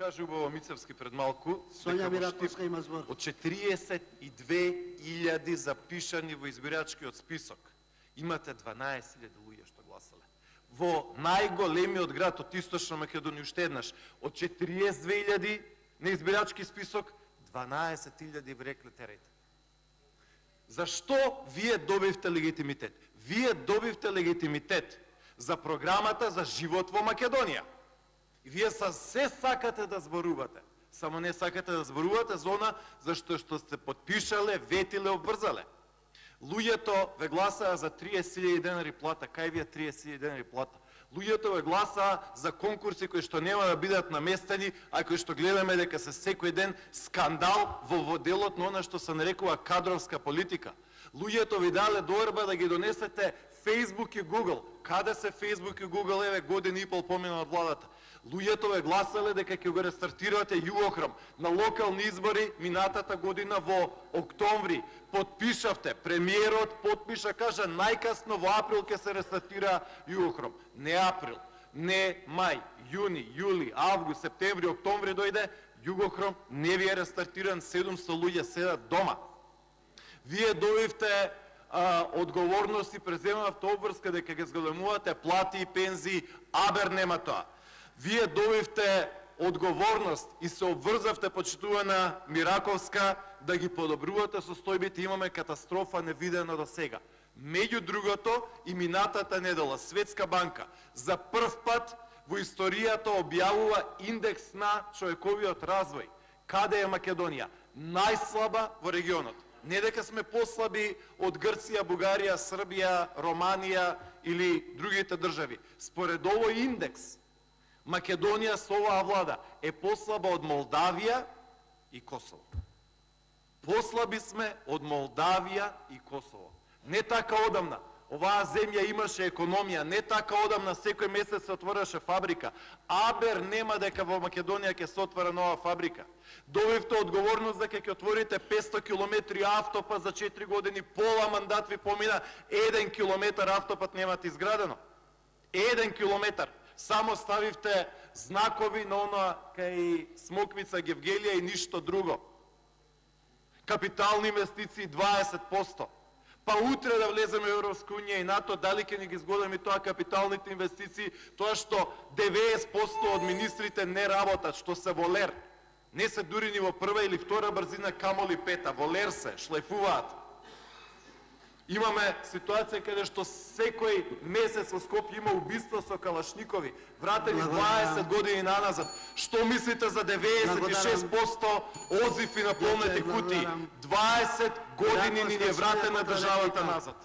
каже убаво Мицевски пред малку, Сонја Мираковска има збор. од 42.000 запишани во избирачкиот список, имате 12.000 луѓе што гласале. Во најголемиот град од Источна Македонија, уште еднаш, од 42.000 на избирачки список, 12.000 врекле терејте. Зашто вие добивте легитимитет? Вие добивте легитимитет за програмата за живот во Македонија. И вие се сакате да зборувате, само не сакате да зборувате за она зашто што сте подпишале, ветиле, обврзале. Луѓето ве гласаа за 30.000 денари плата. Кај ви е 30.000 денари плата? Луѓето ве гласаа за конкурси кои што нема да бидат наместени, а кои што гледаме дека се секој ден скандал во делот на она што се нарекува кадровска политика. Луѓето ви дале доерба да ги донесете Facebook и Google. Каде се Facebook и Google, еве година и пол помина од владата? Луѓето ве гласале дека ќе го рестартирате Југохром на локални избори минатата година во октомври. Подпишавте, премиерот подпиша, кажа најкасно во април ќе се рестартира Југохром. Не април, не мај, јуни, јули, август, септември, октомври дојде, Југохром не ви е рестартиран, 700 луѓе седат дома. Вие добивте одговорност и преземавте обврска дека ќе зголемувате плати и пензии, абер нема тоа. Вие добивте одговорност и се обврзавте, почитувана Мираковска, да ги подобрувате состојбите. Имаме катастрофа невидена до сега. Меѓу другото, и минатата недела Светска банка за прв пат во историјата објавува индекс на човековиот развој. Каде е Македонија? Најслаба во регионот. Не дека сме послаби од Грција, Бугарија, Србија, Романија или другите држави. Според овој индекс, Македонија со оваа влада е послаба од Молдавија и Косово. Послаби сме од Молдавија и Косово. Не така одамна. Оваа земја имаше економија, не така одамна секој месец се отвореше фабрика. Абер нема дека во Македонија ќе се отвора нова фабрика. Добивте одговорност дека ќе отворите 500 километри автопат за 4 години, пола мандат ви помина, 1 километар автопат немате изградено. 1 километар. Само ставивте знакови на она кај Смоквица, Гевгелија и ништо друго. Капитални инвестиции 20%. Па утре да влеземе во Европска унија и НАТО, дали ќе ни ги зголеми тоа капиталните инвестиции, тоа што 90% од министрите не работат, што се волер. Не се дури ни во прва или втора брзина, камоли пета. Волер се, шлефуваат. Имаме ситуација каде што секој месец во Скопје има убиство со калашникови, вратени 20 години наназад. Што мислите за 96% одзив и наполнети кутии? 20 години ни е вратена државата назад.